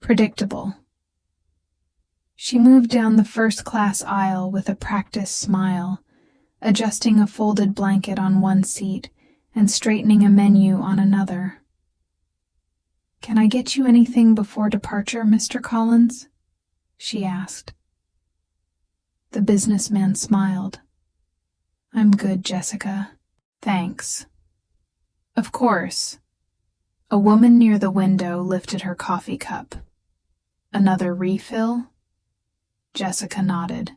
Predictable. She moved down the first-class aisle with a practiced smile, adjusting a folded blanket on one seat and straightening a menu on another. "Can I get you anything before departure, Mr. Collins?" she asked. The businessman smiled. "I'm good, Jessica. Thanks." "Of course." A woman near the window lifted her coffee cup. "Another refill?" Jessica nodded.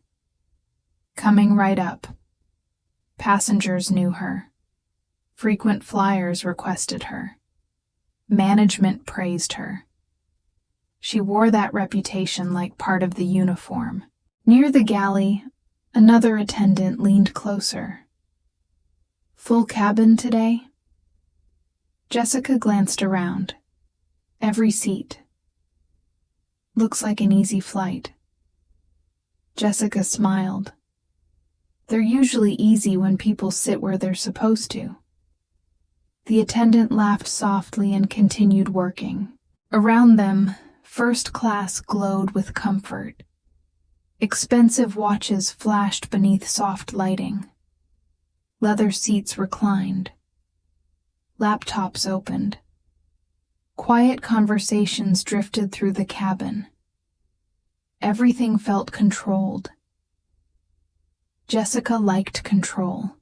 "Coming right up." Passengers knew her. Frequent flyers requested her. Management praised her. She wore that reputation like part of the uniform. Near the galley, another attendant leaned closer. "Full cabin today?" Jessica glanced around. Every seat. "Looks like an easy flight." Jessica smiled. "They're usually easy when people sit where they're supposed to." The attendant laughed softly and continued working. Around them, first class glowed with comfort. Expensive watches flashed beneath soft lighting. Leather seats reclined. Laptops opened. Quiet conversations drifted through the cabin. Everything felt controlled. Jessica liked control.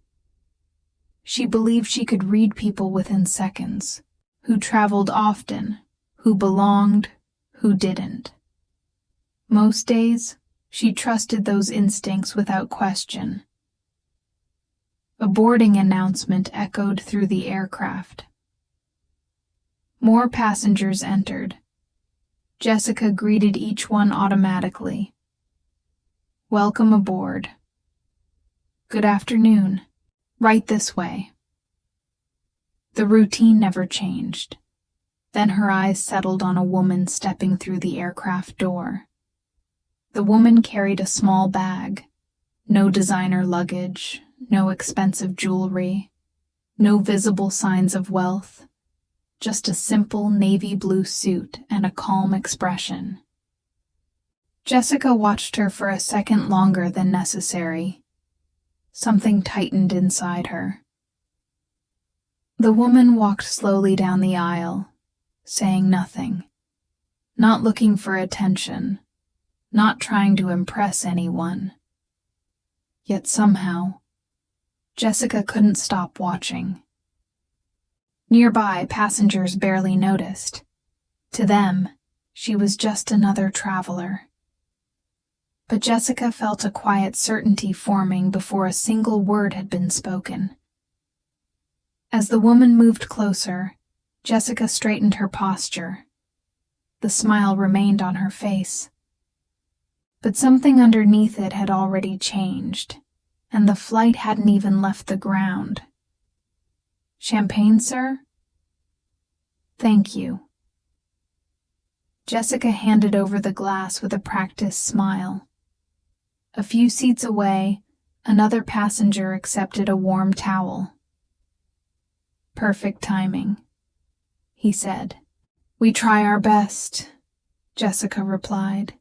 She believed she could read people within seconds, who traveled often, who belonged, who didn't. Most days, she trusted those instincts without question. A boarding announcement echoed through the aircraft. More passengers entered. Jessica greeted each one automatically. "Welcome aboard." "Good afternoon. Right this way." The routine never changed. Then her eyes settled on a woman stepping through the aircraft door. The woman carried a small bag. No designer luggage, no expensive jewelry, no visible signs of wealth. Just a simple navy blue suit and a calm expression. Jessica watched her for a second longer than necessary. Something tightened inside her. The woman walked slowly down the aisle, saying nothing, not looking for attention, not trying to impress anyone. Yet somehow, Jessica couldn't stop watching. Nearby, passengers barely noticed. To them, she was just another traveler. But Jessica felt a quiet certainty forming before a single word had been spoken. As the woman moved closer, Jessica straightened her posture. The smile remained on her face. But something underneath it had already changed, and the flight hadn't even left the ground. "Champagne, sir?" "Thank you." Jessica handed over the glass with a practiced smile. A few seats away, another passenger accepted a warm towel. "Perfect timing," he said. "We try our best," Jessica replied.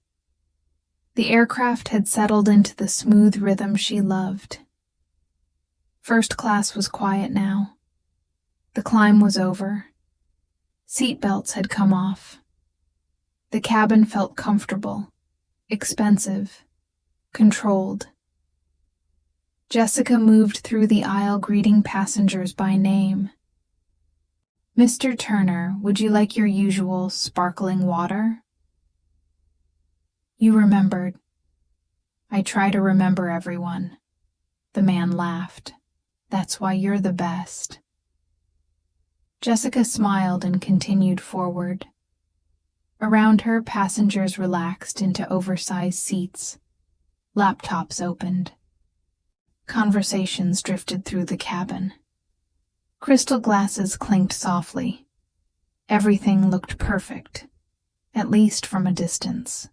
The aircraft had settled into the smooth rhythm she loved. First class was quiet now. The climb was over. Seat belts had come off. The cabin felt comfortable, expensive, controlled. Jessica moved through the aisle greeting passengers by name. "Mr. Turner, would you like your usual sparkling water?" You remembered. "I try to remember everyone." The man laughed. "That's why you're the best." Jessica smiled and continued forward. Around her, passengers relaxed into oversized seats. Laptops opened. Conversations drifted through the cabin. Crystal glasses clinked softly. Everything looked perfect, at least from a distance.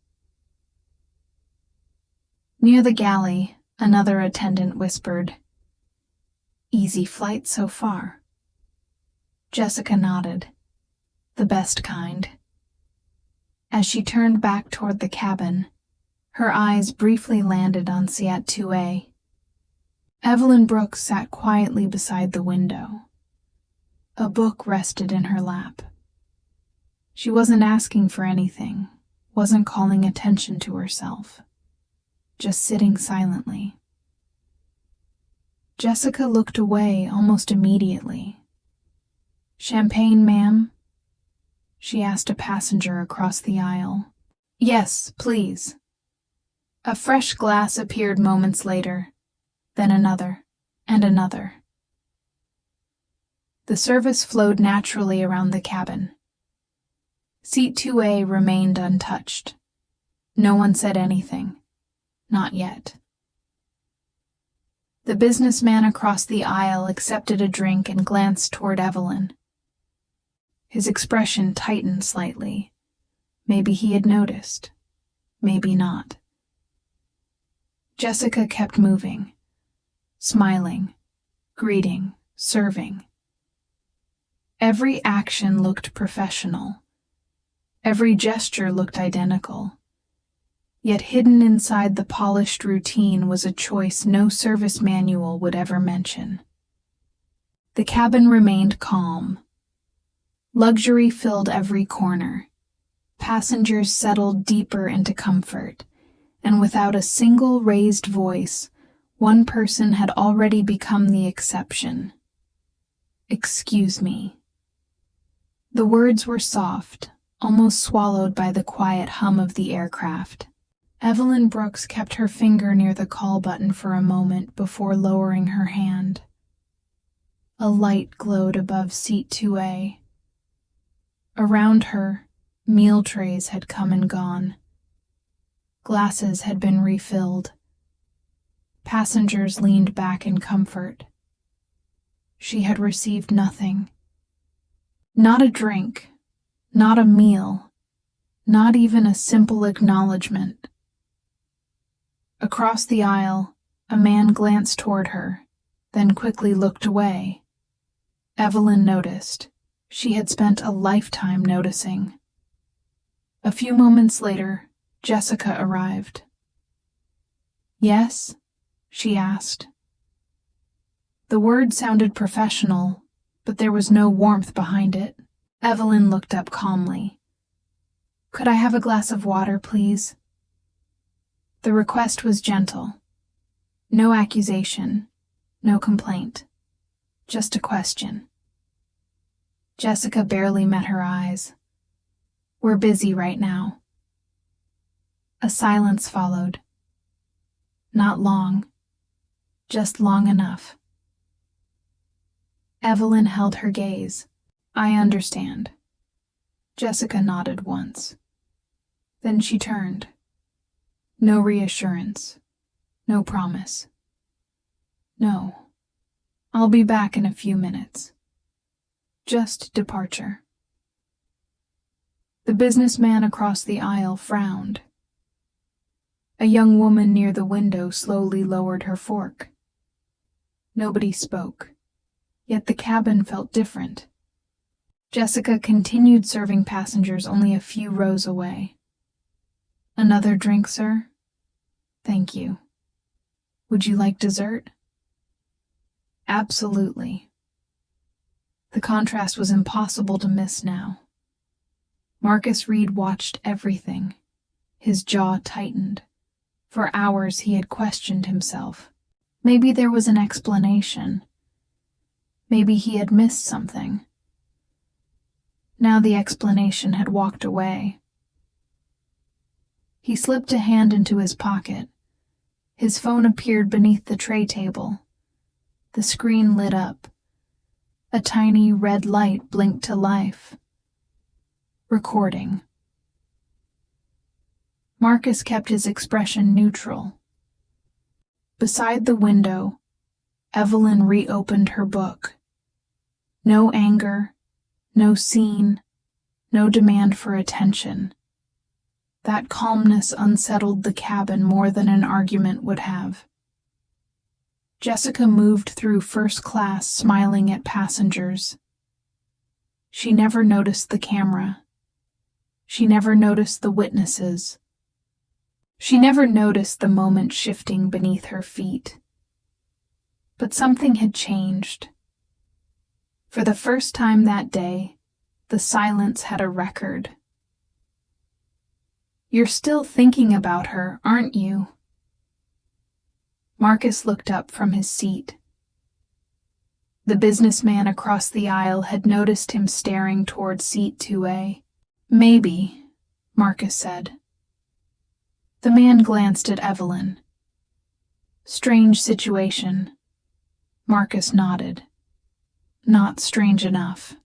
Near the galley, another attendant whispered, "Easy flight so far." Jessica nodded. "The best kind." As she turned back toward the cabin, her eyes briefly landed on Seat 2A. Evelyn Brooks sat quietly beside the window. A book rested in her lap. She wasn't asking for anything, wasn't calling attention to herself, just sitting silently. Jessica looked away almost immediately. "Champagne, ma'am?" she asked a passenger across the aisle. "Yes, please." A fresh glass appeared moments later, then another, and another. The service flowed naturally around the cabin. Seat 2A remained untouched. No one said anything. Not yet. The businessman across the aisle accepted a drink and glanced toward Evelyn. His expression tightened slightly. Maybe he had noticed. Maybe not. Jessica kept moving, smiling, greeting, serving. Every action looked professional. Every gesture looked identical. Yet hidden inside the polished routine was a choice no service manual would ever mention. The cabin remained calm. Luxury filled every corner. Passengers settled deeper into comfort, and without a single raised voice, one person had already become the exception. "Excuse me." The words were soft, almost swallowed by the quiet hum of the aircraft. Evelyn Brooks kept her finger near the call button for a moment before lowering her hand. A light glowed above Seat 2A. Around her, meal trays had come and gone. Glasses had been refilled. Passengers leaned back in comfort. She had received nothing. Not a drink, not a meal, not even a simple acknowledgement. Across the aisle, a man glanced toward her, then quickly looked away. Evelyn noticed. She had spent a lifetime noticing. A few moments later, Jessica arrived. "Yes?" she asked. The word sounded professional, but there was no warmth behind it. Evelyn looked up calmly. "Could I have a glass of water, please?" The request was gentle. No accusation, no complaint, just a question. Jessica barely met her eyes. "We're busy right now." A silence followed. Not long, just long enough. Evelyn held her gaze. "I understand." Jessica nodded once. Then she turned. No reassurance. No promise. "No. I'll be back in a few minutes." Just departure. The businessman across the aisle frowned. A young woman near the window slowly lowered her fork. Nobody spoke, yet the cabin felt different. Jessica continued serving passengers only a few rows away. "Another drink, sir?" "Thank you." "Would you like dessert?" "Absolutely." The contrast was impossible to miss now. Marcus Reed watched everything. His jaw tightened. For hours he had questioned himself. Maybe there was an explanation. Maybe he had missed something. Now the explanation had walked away. He slipped a hand into his pocket. His phone appeared beneath the tray table. The screen lit up. A tiny red light blinked to life. Recording. Marcus kept his expression neutral. Beside the window, Evelyn reopened her book. No anger, no scene, no demand for attention. That calmness unsettled the cabin more than an argument would have. Jessica moved through first class smiling at passengers. She never noticed the camera. She never noticed the witnesses. She never noticed the moment shifting beneath her feet. But something had changed. For the first time that day, the silence had a record. "You're still thinking about her, aren't you?" Marcus looked up from his seat. The businessman across the aisle had noticed him staring toward seat 2A. "Maybe," Marcus said. The man glanced at Evelyn. "Strange situation." Marcus nodded. "Not strange enough."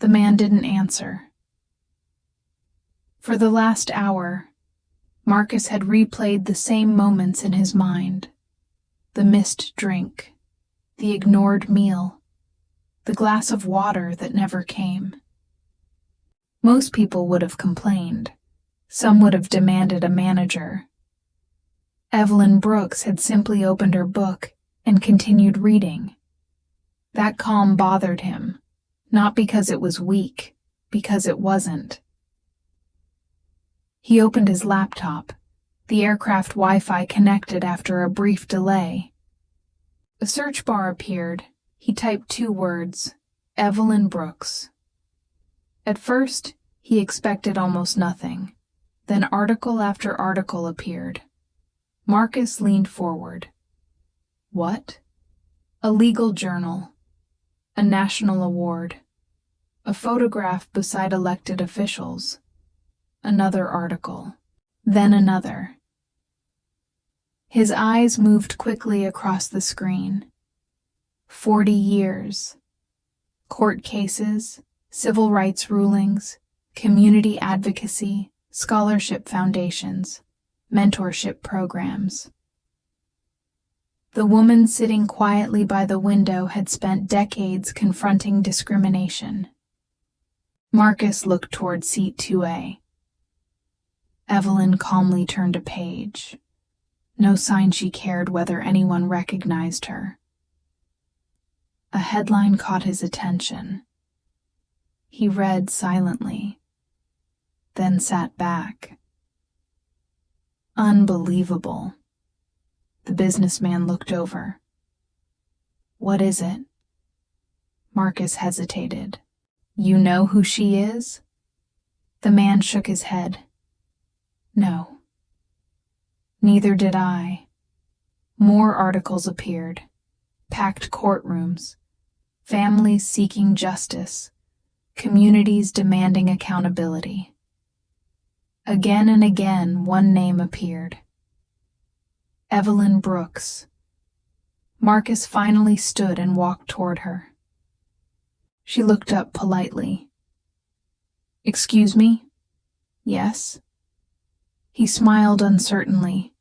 The man didn't answer. For the last hour, Marcus had replayed the same moments in his mind. The missed drink, the ignored meal, the glass of water that never came. Most people would have complained. Some would have demanded a manager. Evelyn Brooks had simply opened her book and continued reading. That calm bothered him, not because it was weak, because it wasn't. He opened his laptop. The aircraft Wi-Fi connected after a brief delay. A search bar appeared. He typed 2 words, Evelyn Brooks. At first, he expected almost nothing. Then article after article appeared. Marcus leaned forward. What? A legal journal. A national award. A photograph beside elected officials. Another article. Then another. His eyes moved quickly across the screen. 40 years. Court cases, civil rights rulings, community advocacy, scholarship foundations, mentorship programs. The woman sitting quietly by the window had spent decades confronting discrimination. Marcus looked toward seat 2A. Evelyn calmly turned a page. No sign she cared whether anyone recognized her. A headline caught his attention. He read silently, then sat back. Unbelievable. The businessman looked over. What is it? Marcus hesitated. You know who she is? The man shook his head. No. Neither did I. More articles appeared. Packed courtrooms. Families seeking justice. Communities demanding accountability. Again and again, one name appeared. Evelyn Brooks. Marcus finally stood and walked toward her. She looked up politely. Excuse me? Yes? He smiled uncertainly.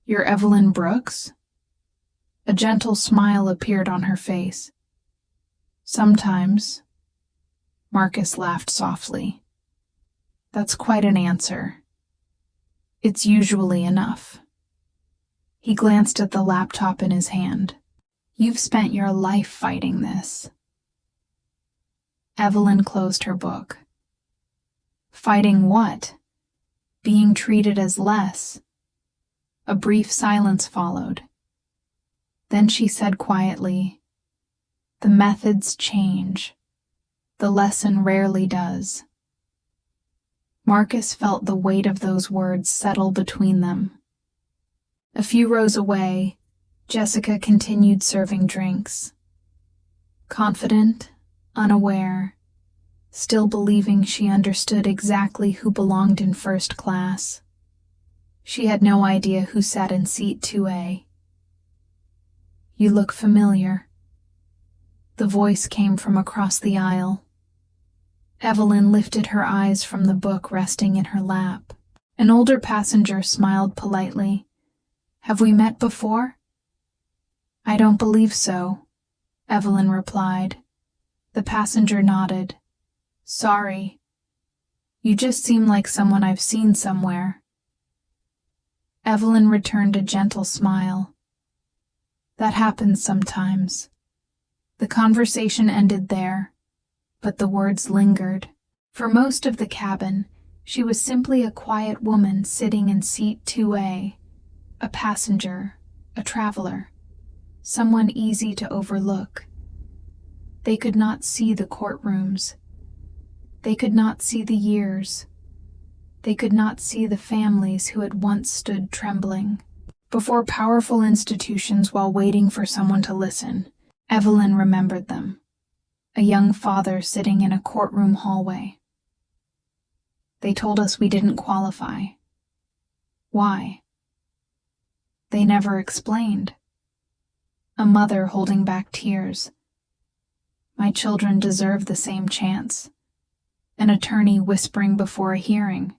You're Evelyn Brooks? A gentle smile appeared on her face. Sometimes. Marcus laughed softly. That's quite an answer. It's usually enough. He glanced at the laptop in his hand. You've spent your life fighting this. Evelyn closed her book. Fighting what? Being treated as less. A brief silence followed. Then she said quietly, The methods change. The lesson rarely does. Marcus felt the weight of those words settle between them. A few rows away, Jessica continued serving drinks. Confident, unaware, still believing she understood exactly who belonged in first class. She had no idea who sat in seat 2A. You look familiar. The voice came from across the aisle. Evelyn lifted her eyes from the book resting in her lap. An older passenger smiled politely. Have we met before? I don't believe so, Evelyn replied. The passenger nodded. Sorry. You just seem like someone I've seen somewhere. Evelyn returned a gentle smile. That happens sometimes. The conversation ended there, but the words lingered. For most of the cabin, she was simply a quiet woman sitting in seat 2A, a passenger, a traveler, someone easy to overlook. They could not see the courtrooms. They could not see the years. They could not see the families who had once stood trembling before powerful institutions while waiting for someone to listen. Evelyn remembered them. A young father sitting in a courtroom hallway. They told us we didn't qualify. Why? They never explained. A mother holding back tears. My children deserve the same chance. An attorney whispering before a hearing.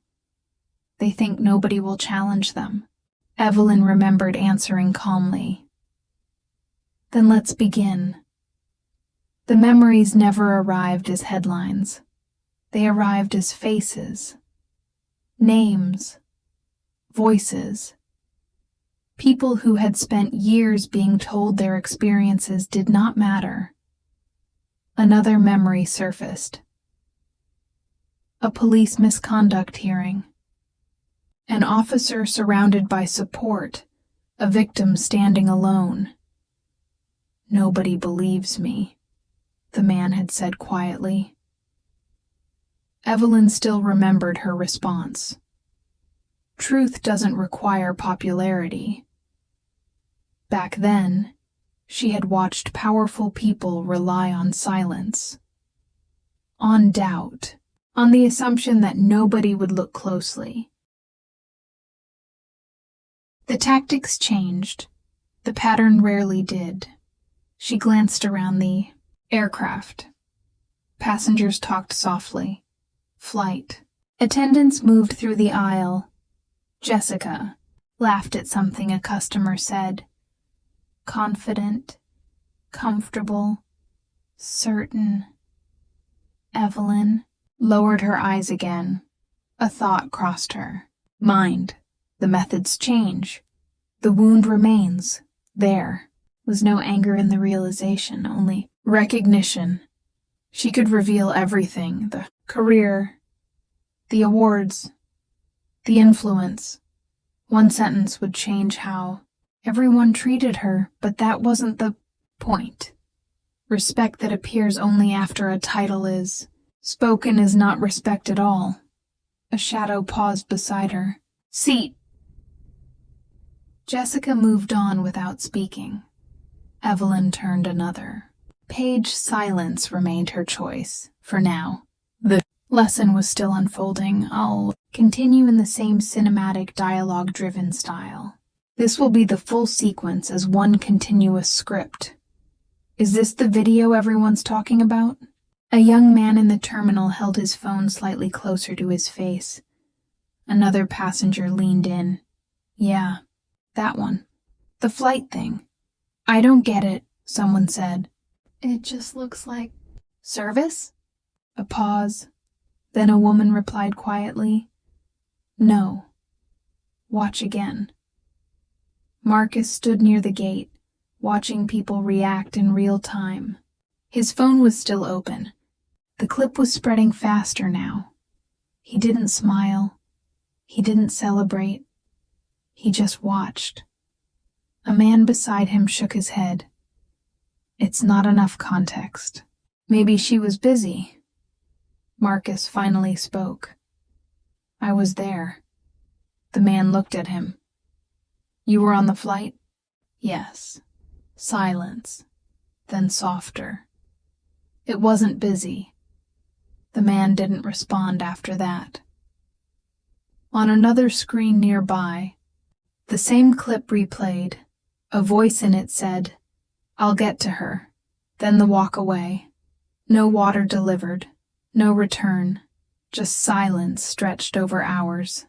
They think nobody will challenge them. Evelyn remembered answering calmly. Then let's begin. The memories never arrived as headlines. They arrived as faces, names, voices. People who had spent years being told their experiences did not matter. Another memory surfaced. A police misconduct hearing. An officer surrounded by support, a victim standing alone. "Nobody believes me," the man had said quietly. Evelyn still remembered her response. Truth doesn't require popularity. Back then, she had watched powerful people rely on silence, on doubt, on the assumption that nobody would look closely. The tactics changed. The pattern rarely did. She glanced around the aircraft. Passengers talked softly. Flight. Attendants moved through the aisle. Jessica laughed at something a customer said. Confident, comfortable, certain. Evelyn lowered her eyes again. A thought crossed her mind. The methods change. The wound remains. There was no anger in the realization, only recognition. She could reveal everything, the career, the awards, the influence. One sentence would change how everyone treated her, but that wasn't the point. Respect that appears only after a title is spoken is not respect at all. A shadow paused beside her. Seat. Jessica moved on without speaking. Evelyn turned another page. Silence remained her choice, for now. The lesson was still unfolding. I'll continue in the same cinematic, dialogue-driven style. This will be the full sequence as one continuous script. Is this the video everyone's talking about? A young man in the terminal held his phone slightly closer to his face. Another passenger leaned in. Yeah, that one. The flight thing. I don't get it, someone said. It just looks like service? A pause. Then a woman replied quietly. No. Watch again. Marcus stood near the gate, watching people react in real time. His phone was still open. The clip was spreading faster now. He didn't smile. He didn't celebrate. He just watched. A man beside him shook his head. It's not enough context. Maybe she was busy. Marcus finally spoke. I was there. The man looked at him. You were on the flight? Yes. Silence. Then softer. It wasn't busy. The man didn't respond after that. On another screen nearby, the same clip replayed. A voice in it said, I'll get to her. Then the walk away. No water delivered. No return. Just silence stretched over hours.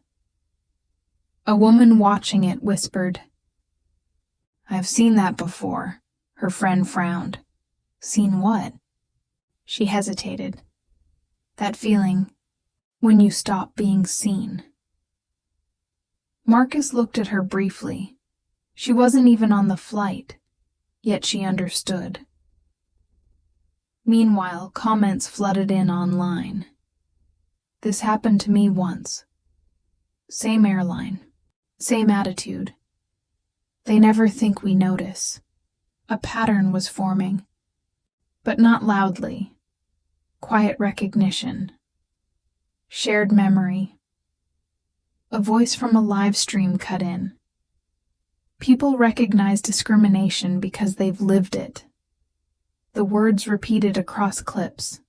A woman watching it whispered, I've seen that before. Her friend frowned. Seen what? She hesitated. That feeling when you stop being seen. Marcus looked at her briefly. She wasn't even on the flight, yet she understood. Meanwhile, comments flooded in online. This happened to me once. Same airline, same attitude. They never think we notice. A pattern was forming, but not loudly. Quiet recognition. Shared memory. A voice from a live stream cut in. People recognize discrimination because they've lived it. The words repeated across clips,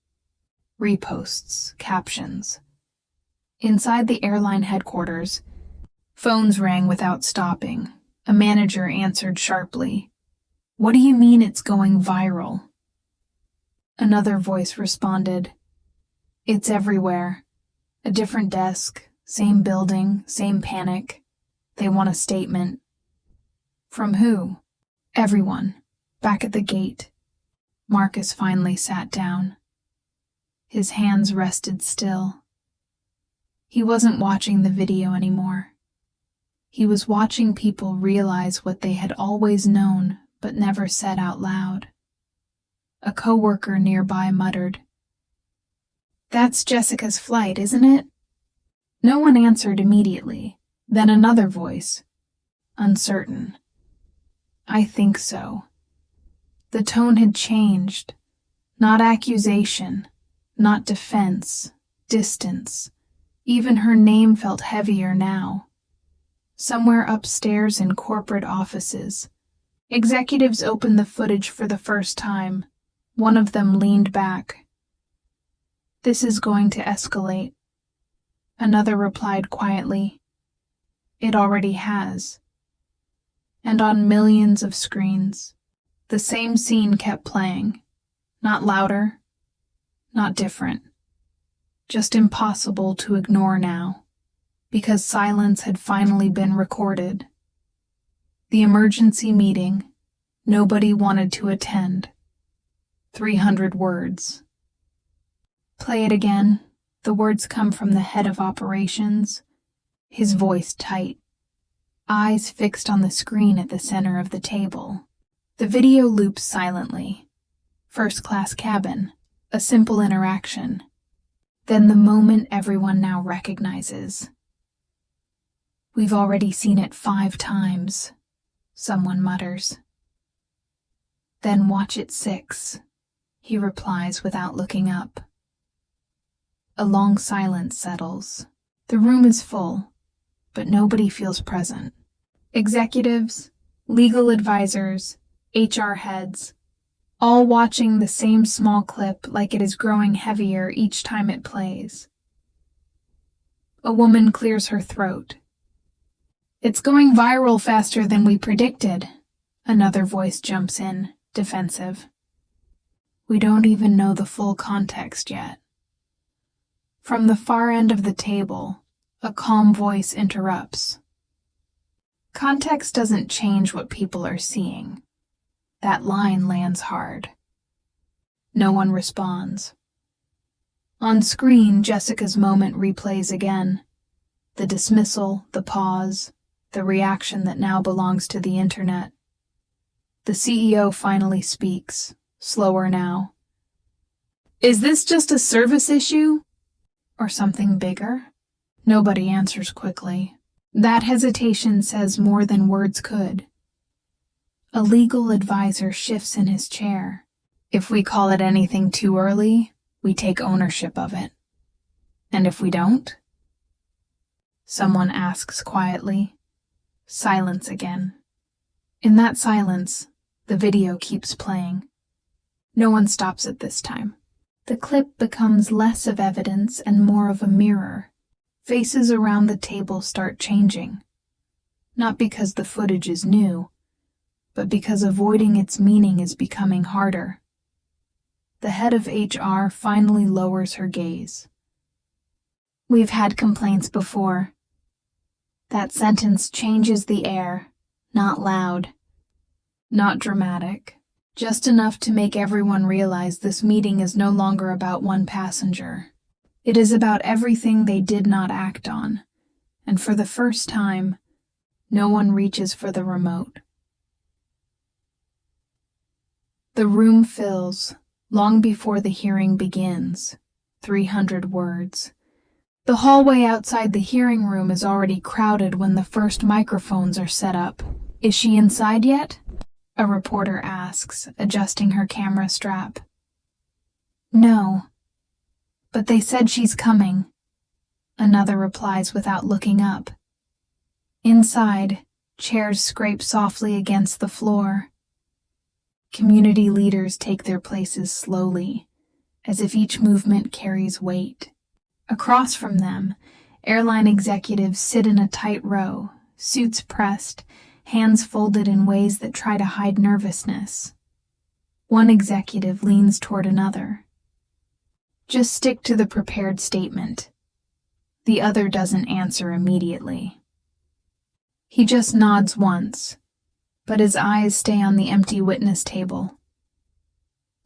reposts, captions. Inside the airline headquarters, phones rang without stopping. A manager answered sharply. "What do you mean it's going viral?" Another voice responded, "It's everywhere. A different desk, same building, same panic. They want a statement." From who? Everyone. Back at the gate. Marcus finally sat down. His hands rested still. He wasn't watching the video anymore. He was watching people realize what they had always known but never said out loud. A coworker nearby muttered, "That's Jessica's flight, isn't it?" No one answered immediately. Then another voice, uncertain. "I think so." The tone had changed. Not accusation, not defense, distance. Even her name felt heavier now. Somewhere upstairs in corporate offices, executives opened the footage for the first time. One of them leaned back. "This is going to escalate." Another replied quietly, "It already has." And on millions of screens, the same scene kept playing. Not louder, not different. Just impossible to ignore now, because silence had finally been recorded. The emergency meeting, nobody wanted to attend. 300 words. "Play it again." The words come from the head of operations, his voice tight, eyes fixed on the screen at the center of the table. The video loops silently. First-class cabin, a simple interaction. Then the moment everyone now recognizes. "We've already seen it 5 times, someone mutters. "Then watch it 6, he replies without looking up. A long silence settles. The room is full, but nobody feels present. Executives, legal advisors, HR heads, all watching the same small clip like it is growing heavier each time it plays. A woman clears her throat. "It's going viral faster than we predicted." Another voice jumps in, defensive. "We don't even know the full context yet." From the far end of the table, a calm voice interrupts. Context doesn't change what people are seeing. That line lands hard. No one responds. On screen, Jessica's moment replays again. The dismissal, the pause, the reaction that now belongs to the internet. The CEO finally speaks, slower now. "Is this just a service issue? Or something bigger?" Nobody answers quickly. That hesitation says more than words could. A legal advisor shifts in his chair. "If we call it anything too early, we take ownership of it. And if we don't?" Someone asks quietly. Silence again. In that silence, the video keeps playing. No one stops it this time. The clip becomes less of evidence and more of a mirror. Faces around the table start changing. Not because the footage is new, but because avoiding its meaning is becoming harder. The head of HR finally lowers her gaze. "We've had complaints before." That sentence changes the air, not loud, not dramatic. Just enough to make everyone realize this meeting is no longer about one passenger. It is about everything they did not act on, and for the first time, no one reaches for the remote. The room fills, long before the hearing begins. 300 words. The hallway outside the hearing room is already crowded when the first microphones are set up. "Is she inside yet?" a reporter asks, adjusting her camera strap. "No, but they said she's coming," another replies without looking up. Inside, chairs scrape softly against the floor. Community leaders take their places slowly, as if each movement carries weight. Across from them, airline executives sit in a tight row, suits pressed, hands folded in ways that try to hide nervousness. One executive leans toward another. "Just stick to the prepared statement." The other doesn't answer immediately. He just nods once, but his eyes stay on the empty witness table.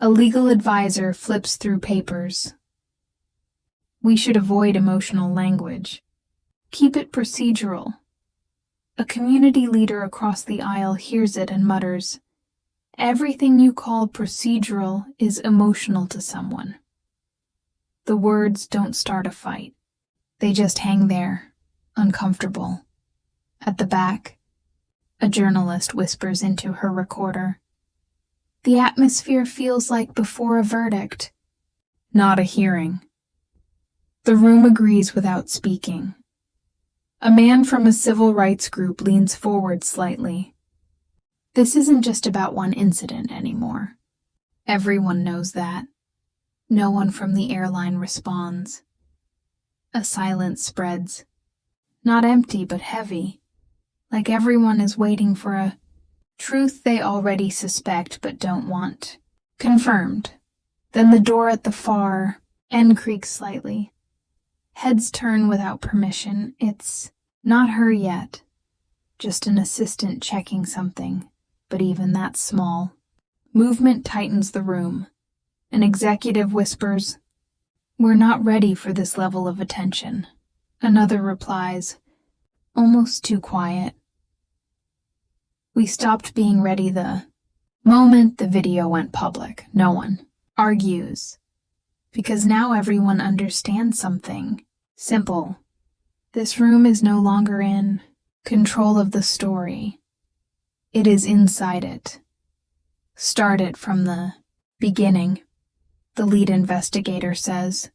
A legal advisor flips through papers. "We should avoid emotional language. Keep it procedural." A community leader across the aisle hears it and mutters, "Everything you call procedural is emotional to someone." The words don't start a fight. They just hang there, uncomfortable. At the back, a journalist whispers into her recorder, "The atmosphere feels like before a verdict, not a hearing." The room agrees without speaking. A man from a civil rights group leans forward slightly. "This isn't just about one incident anymore. Everyone knows that." No one from the airline responds. A silence spreads, not empty but heavy, like everyone is waiting for a truth they already suspect but don't want. Confirmed. Then the door at the far end creaks slightly. Heads turn without permission. It's not her yet, just an assistant checking something, but even that's small. Movement tightens the room. An executive whispers, "We're not ready for this level of attention." Another replies, almost too quiet, "We stopped being ready the moment the video went public." No one argues, because now everyone understands something simple. This room is no longer in control of the story. It is inside it. Start it from the beginning, the lead investigator says.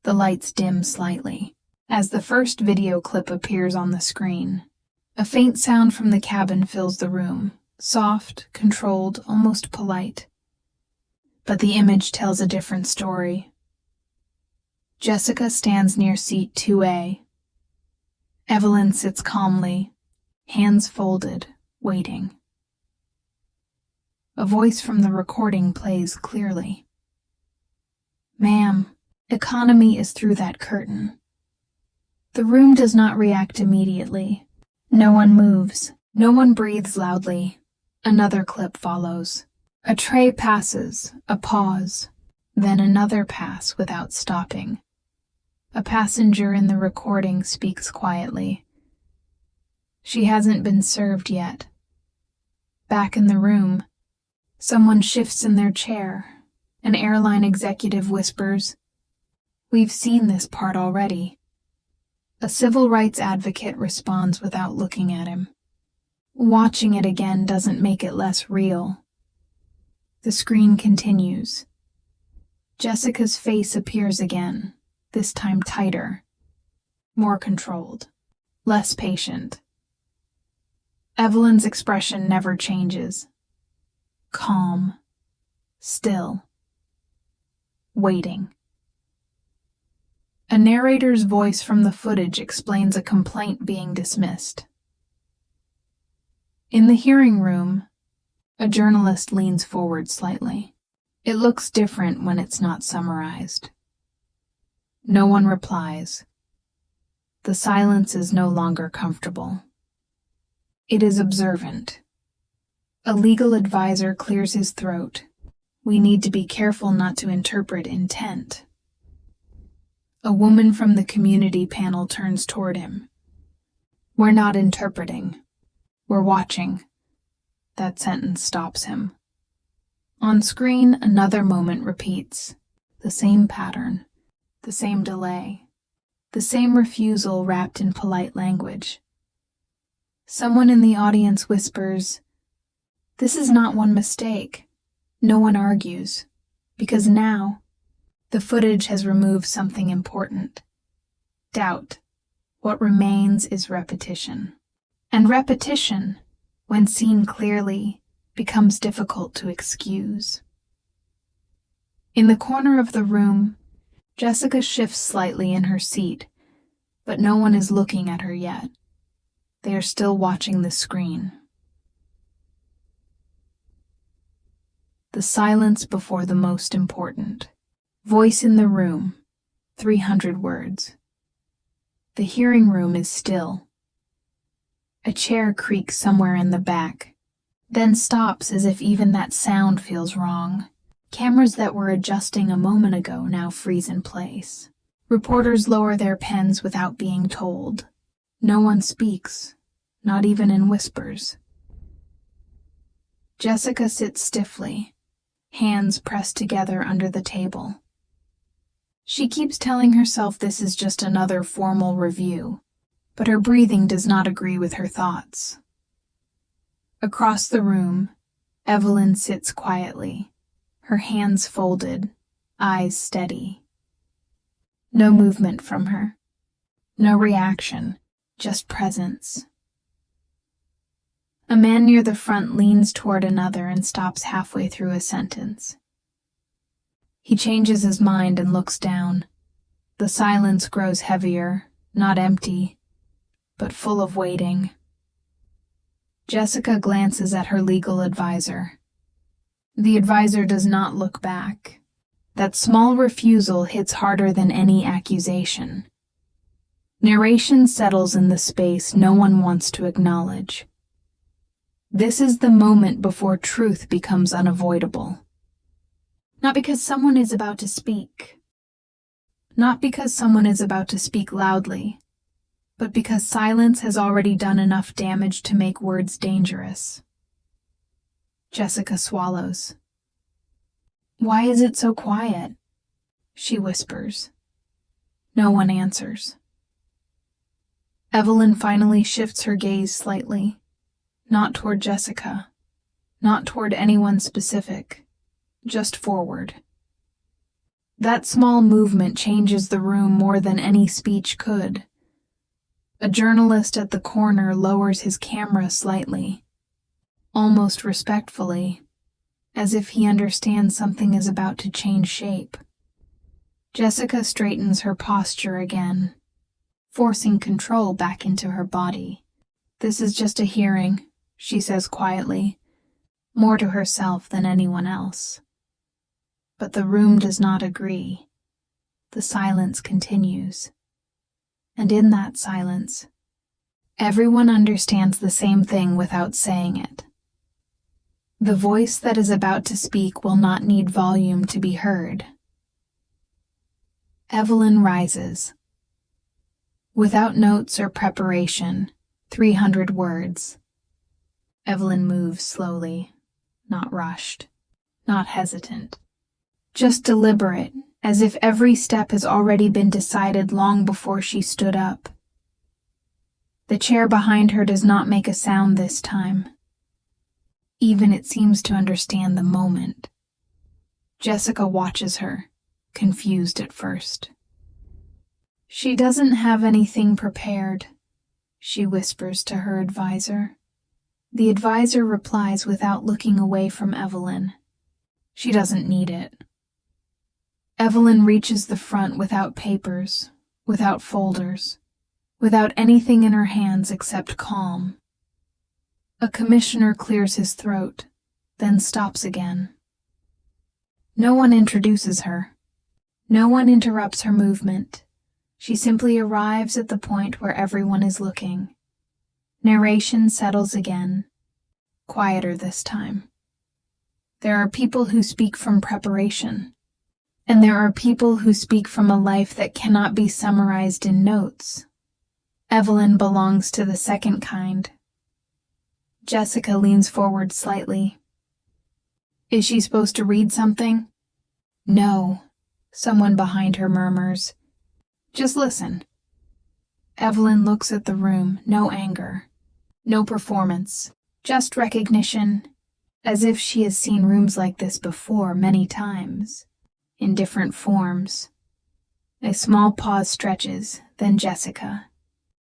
The lights dim slightly as the first video clip appears on the screen. A faint sound from the cabin fills the room, soft, controlled, almost polite. But the image tells a different story. Jessica stands near seat 2A. Evelyn sits calmly, hands folded, waiting. A voice from the recording plays clearly. "Ma'am, economy is through that curtain." The room does not react immediately. No one moves. No one breathes loudly. Another clip follows. A tray passes, a pause, then another pass without stopping. A passenger in the recording speaks quietly. She hasn't been served yet. Back in the room, someone shifts in their chair. An airline executive whispers, "We've seen this part already." A civil rights advocate responds without looking at him. Watching it again doesn't make it less real. The screen continues. Jessica's face appears again, this time tighter, more controlled, less patient. Evelyn's expression never changes. Calm, still, waiting. A narrator's voice from the footage explains a complaint being dismissed. In the hearing room, a journalist leans forward slightly. It looks different when it's not summarized. No one replies. The silence is no longer comfortable. It is observant. A legal advisor clears his throat. We need to be careful not to interpret intent. A woman from the community panel turns toward him. We're not interpreting. We're watching. That sentence stops him. On screen, another moment repeats. The same pattern. The same delay. the same refusal wrapped in polite language. Someone in the audience whispers, "This is not one mistake." No one argues, because now the footage has removed something important. Doubt. What remains is repetition. And repetition, when seen clearly, becomes difficult to excuse. In the corner of the room, Jessica shifts slightly in her seat, but no one is looking at her yet. They are still watching the screen. The silence before the most important. Voice in the room, 300 words. The hearing room is still. A chair creaks somewhere in the back, then stops as if even that sound feels wrong. Cameras that were adjusting a moment ago now freeze in place. Reporters lower their pens without being told. No one speaks, not even in whispers. Jessica sits stiffly, hands pressed together under the table. She keeps telling herself this is just another formal review, but her breathing does not agree with her thoughts. Across the room, Evelyn sits quietly, her hands folded, eyes steady. No movement from her, no reaction, just presence. A man near the front leans toward another and stops halfway through a sentence. He changes his mind and looks down. The silence grows heavier, not empty, but full of waiting. Jessica glances at her legal advisor. The advisor does not look back. That small refusal hits harder than any accusation. Narration settles in the space no one wants to acknowledge. This is the moment before truth becomes unavoidable. Not because someone is about to speak. Not because someone is about to speak loudly, but because silence has already done enough damage to make words dangerous. Jessica swallows. "Why is it so quiet?" she whispers. No one answers. Evelyn finally shifts her gaze slightly, not toward Jessica, not toward anyone specific, just forward. That small movement changes the room more than any speech could. A journalist at the corner lowers his camera slightly, almost respectfully, as if he understands something is about to change shape. Jessica straightens her posture again, forcing control back into her body. "This is just a hearing," she says quietly, more to herself than anyone else. But the room does not agree. The silence continues. And in that silence, everyone understands the same thing without saying it. The voice that is about to speak will not need volume to be heard. Evelyn rises. Without notes or preparation, 300 words. Evelyn moves slowly, not rushed, not hesitant. Just deliberate, as if every step has already been decided long before she stood up. The chair behind her does not make a sound this time. Even it seems to understand the moment. Jessica watches her, confused at first. "She doesn't have anything prepared," she whispers to her advisor. The advisor replies without looking away from Evelyn. She doesn't need it. Evelyn reaches the front without papers, without folders, without anything in her hands except calm. A commissioner clears his throat, then stops again. No one introduces her. No one interrupts her movement. She simply arrives at the point where everyone is looking. Narration settles again, quieter this time. There are people who speak from preparation, and there are people who speak from a life that cannot be summarized in notes. Evelyn belongs to the second kind. Jessica leans forward slightly. "Is she supposed to read something?" "No," someone behind her murmurs. "Just listen." Evelyn looks at the room, no anger, no performance, just recognition, as if she has seen rooms like this before many times, in different forms. A small pause stretches, then Jessica,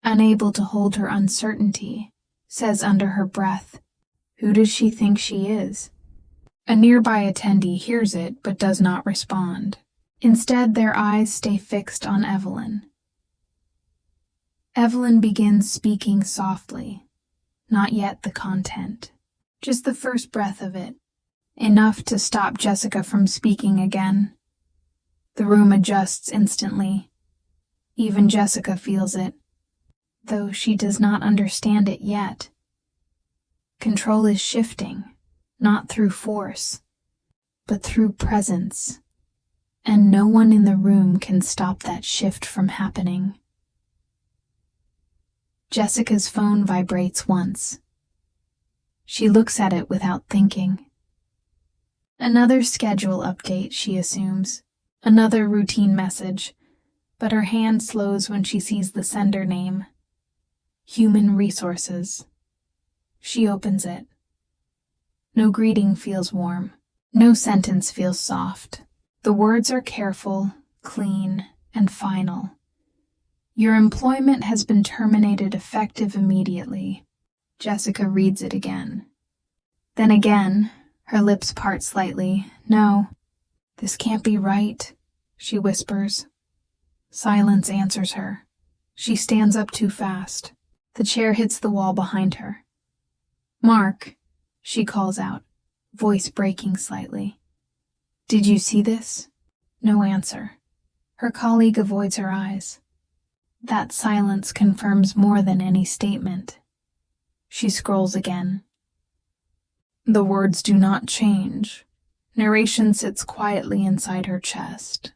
unable to hold her uncertainty, says under her breath, "Who does she think she is?" A nearby attendee hears it but does not respond. Instead, their eyes stay fixed on Evelyn. Evelyn begins speaking softly, not yet the content, just the first breath of it, enough to stop Jessica from speaking again. The room adjusts instantly. Even Jessica feels it, though she does not understand it yet. Control is shifting, not through force, but through presence, and no one in the room can stop that shift from happening. Jessica's phone vibrates once. She looks at it without thinking. Another schedule update, she assumes. Another routine message, but her hand slows when she sees the sender name. Human Resources. She opens it. No greeting feels warm. No sentence feels soft. The words are careful, clean, and final. Your employment has been terminated effective immediately. Jessica reads it again. Then again, her lips part slightly. No, this can't be right, she whispers. Silence answers her. She stands up too fast. The chair hits the wall behind her. "Mark," she calls out, voice breaking slightly. "Did you see this?" No answer. Her colleague avoids her eyes. That silence confirms more than any statement. She scrolls again. The words do not change. Narration sits quietly inside her chest.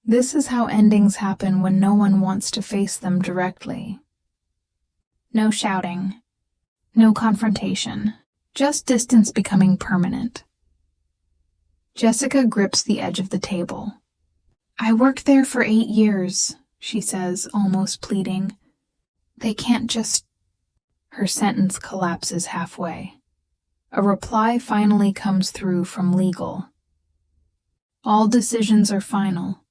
This is how endings happen when no one wants to face them directly. No shouting. No confrontation. Just distance becoming permanent. Jessica grips the edge of the table. "I worked there for 8 years, she says, almost pleading. "They can't just—" Her sentence collapses halfway. A reply finally comes through from legal. All decisions are final.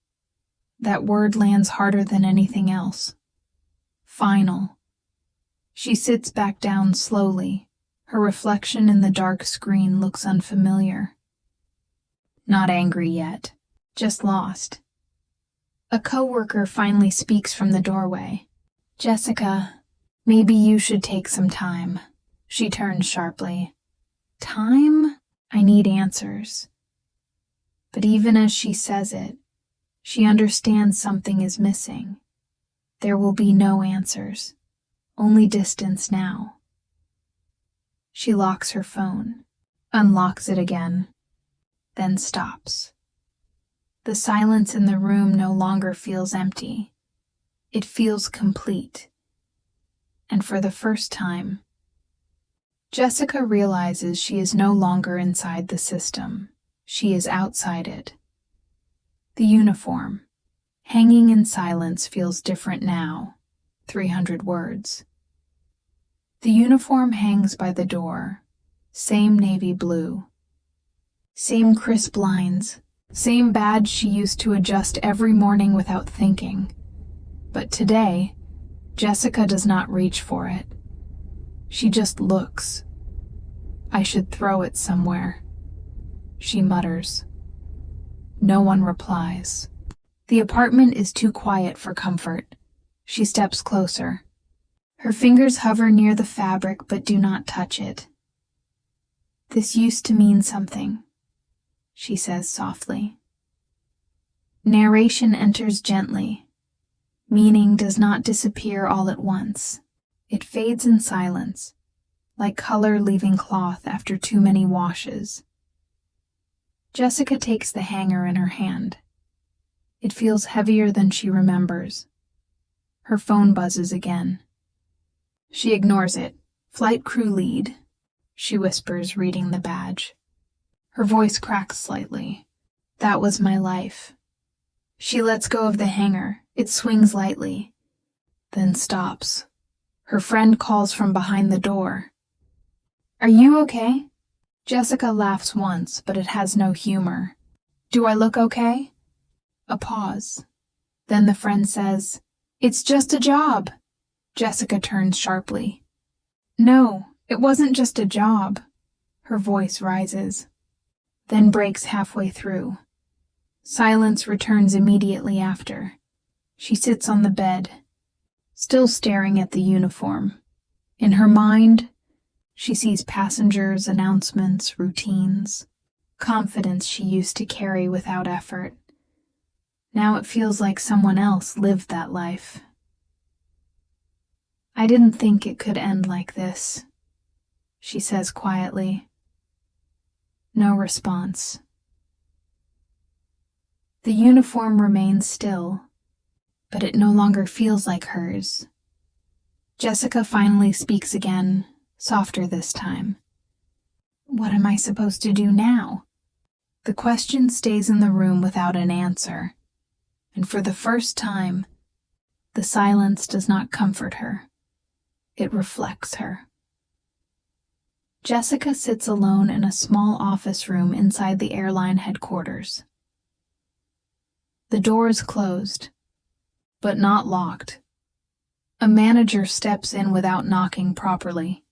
That word lands harder than anything else. Final. She sits back down slowly. Her reflection in the dark screen looks unfamiliar. Not angry yet, just lost. A coworker finally speaks from the doorway. "Jessica, maybe you should take some time." She turns sharply. "Time? I need answers." But even as she says it, she understands something is missing. There will be no answers, only distance now. She locks her phone, unlocks it again, then stops. The silence in the room no longer feels empty. It feels complete. And for the first time, Jessica realizes she is no longer inside the system. She is outside it. The uniform, hanging in silence, feels different now. 300 words. The uniform hangs by the door. Same navy blue. Same crisp lines. Same badge she used to adjust every morning without thinking. But today, Jessica does not reach for it. She just looks. "I should throw it somewhere," she mutters. No one replies. The apartment is too quiet for comfort. She steps closer. Her fingers hover near the fabric but do not touch it. "This used to mean something," she says softly. Narration enters gently. Meaning does not disappear all at once. It fades in silence, like color leaving cloth after too many washes. Jessica takes the hanger in her hand. It feels heavier than she remembers. Her phone buzzes again. She ignores it. "Flight crew lead," she whispers, reading the badge. Her voice cracks slightly. "That was my life." She lets go of the hanger. It swings lightly. then stops. Her friend calls from behind the door. "Are you okay?" Jessica laughs once, but it has no humor. "Do I look okay?" A pause. Then the friend says, "It's just a job." Jessica turns sharply. "No, it wasn't just a job." Her voice rises, then breaks halfway through. Silence returns immediately after. She sits on the bed, still staring at the uniform. In her mind, she sees passengers, announcements, routines, confidence she used to carry without effort. Now it feels like someone else lived that life. "I didn't think it could end like this," she says quietly. No response. The uniform remains still, but it no longer feels like hers. Jessica finally speaks again, softer this time. "What am I supposed to do now?" The question stays in the room without an answer, and for the first time, the silence does not comfort her. It reflects her. Jessica sits alone in a small office room inside the airline headquarters. The door is closed, but not locked. A manager steps in without knocking properly.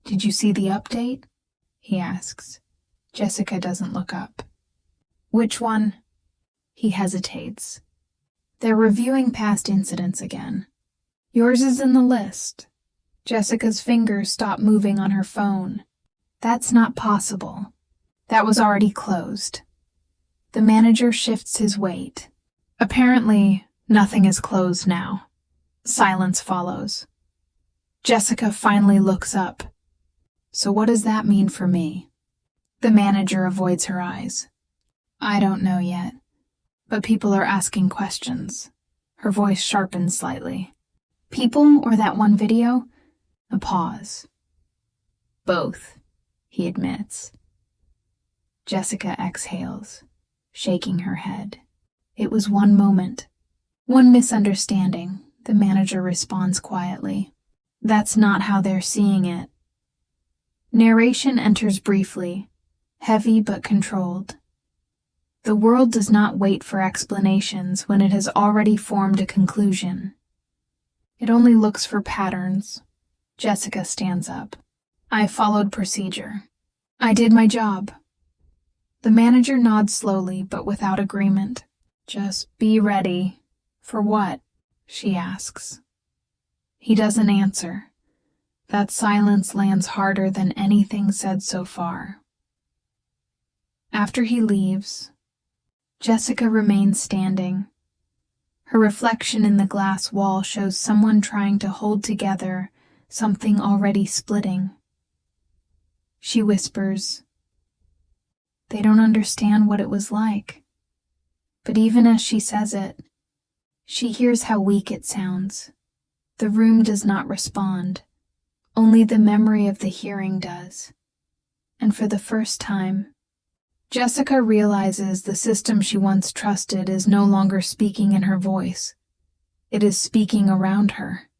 "Did you see the update?" he asks. Jessica doesn't look up. "Which one?" He hesitates. They're reviewing past incidents again. "Yours is in the list." Jessica's fingers stop moving on her phone. "That's not possible. That was already closed." The manager shifts his weight. Apparently, nothing is closed now. Silence follows. Jessica finally looks up. "So what does that mean for me?" The manager avoids her eyes. "I don't know yet, but people are asking questions." Her voice sharpens slightly. "People or that one video?" A pause. "Both," he admits. Jessica exhales, shaking her head. "It was one moment, one misunderstanding," the manager responds quietly. "That's not how they're seeing it." Narration enters briefly, heavy but controlled. The world does not wait for explanations when it has already formed a conclusion. It only looks for patterns. Jessica stands up. "I followed procedure. I did my job." The manager nods slowly but without agreement. "Just be ready." "For what?" she asks. He doesn't answer. That silence lands harder than anything said so far. After he leaves, Jessica remains standing. Her reflection in the glass wall shows someone trying to hold together something already splitting. She whispers, "They don't understand what it was like." But even as she says it, she hears how weak it sounds. The room does not respond. Only the memory of the hearing does. And for the first time, Jessica realizes the system she once trusted is no longer speaking in her voice. It is speaking around her.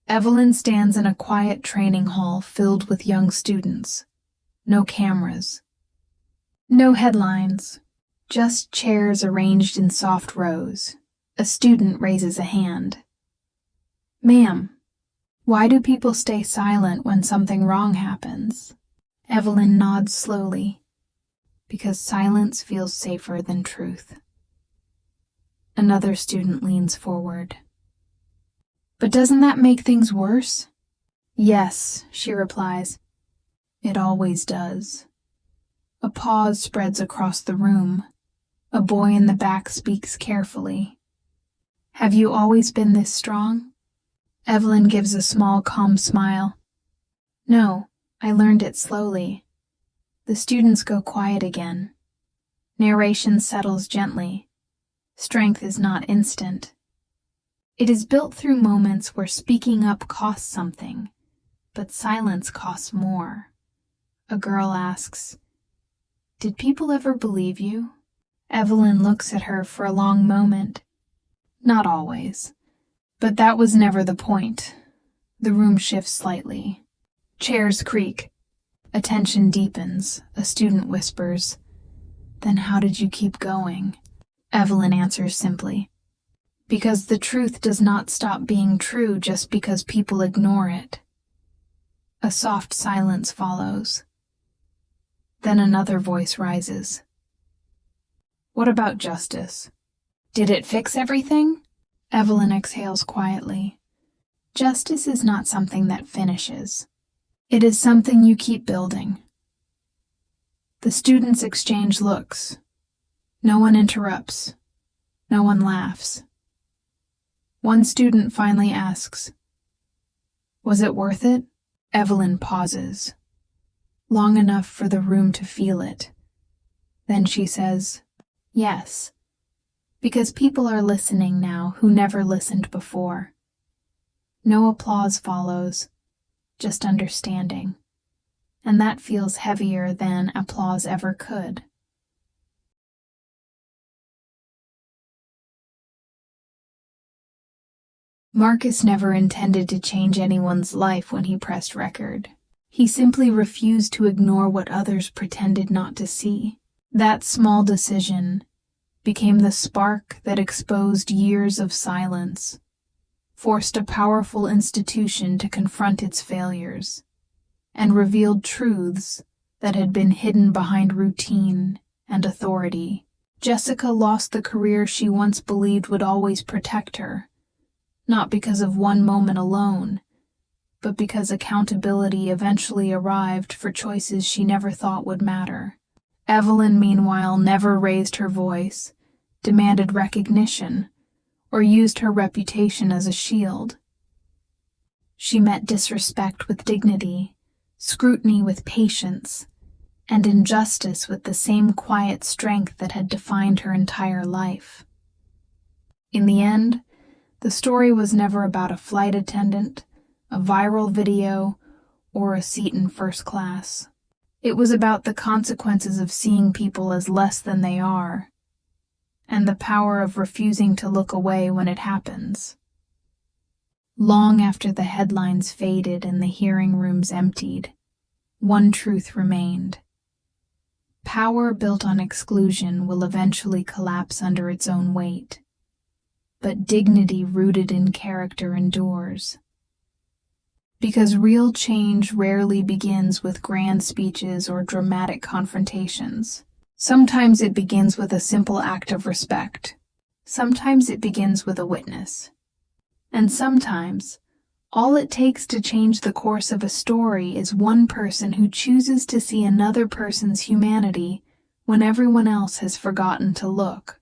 Evelyn stands in a quiet training hall filled with young students. No cameras. No headlines. Just chairs arranged in soft rows. A student raises a hand. "Ma'am, why do people stay silent when something wrong happens?" Evelyn nods slowly. "Because silence feels safer than truth." Another student leans forward. "But doesn't that make things worse?" "Yes," she replies. "It always does." A pause spreads across the room. A boy in the back speaks carefully. "Have you always been this strong?" Evelyn gives a small, calm smile. "No, I learned it slowly." The students go quiet again. Narration settles gently. Strength is not instant. It is built through moments where speaking up costs something, but silence costs more. A girl asks, "Did people ever believe you?" Evelyn looks at her for a long moment. Not always. But that was never the point. The room shifts slightly. Chairs creak. Attention deepens. A student whispers, "Then how did you keep going?" Evelyn answers simply, "Because the truth does not stop being true just because people ignore it." A soft silence follows. Then another voice rises. "What about justice? Did it fix everything?" Evelyn exhales quietly. Justice is not something that finishes. It is something you keep building. The students exchange looks. No one interrupts. No one laughs. One student finally asks, "Was it worth it?" Evelyn pauses, long enough for the room to feel it. Then she says, "Yes, because people are listening now who never listened before." No applause follows, just understanding, and that feels heavier than applause ever could. Marcus never intended to change anyone's life when he pressed record. He simply refused to ignore what others pretended not to see. That small decision became the spark that exposed years of silence, forced a powerful institution to confront its failures, and revealed truths that had been hidden behind routine and authority. Jessica lost the career she once believed would always protect her, not because of one moment alone, but because accountability eventually arrived for choices she never thought would matter. Evelyn, meanwhile, never raised her voice, demanded recognition, or used her reputation as a shield. She met disrespect with dignity, scrutiny with patience, and injustice with the same quiet strength that had defined her entire life. In the end, the story was never about a flight attendant, a viral video, or a seat in first class. It was about the consequences of seeing people as less than they are, and the power of refusing to look away when it happens. Long after the headlines faded and the hearing rooms emptied, one truth remained. Power built on exclusion will eventually collapse under its own weight, but dignity rooted in character endures. Because real change rarely begins with grand speeches or dramatic confrontations. Sometimes it begins with a simple act of respect. Sometimes it begins with a witness. And sometimes, all it takes to change the course of a story is one person who chooses to see another person's humanity when everyone else has forgotten to look.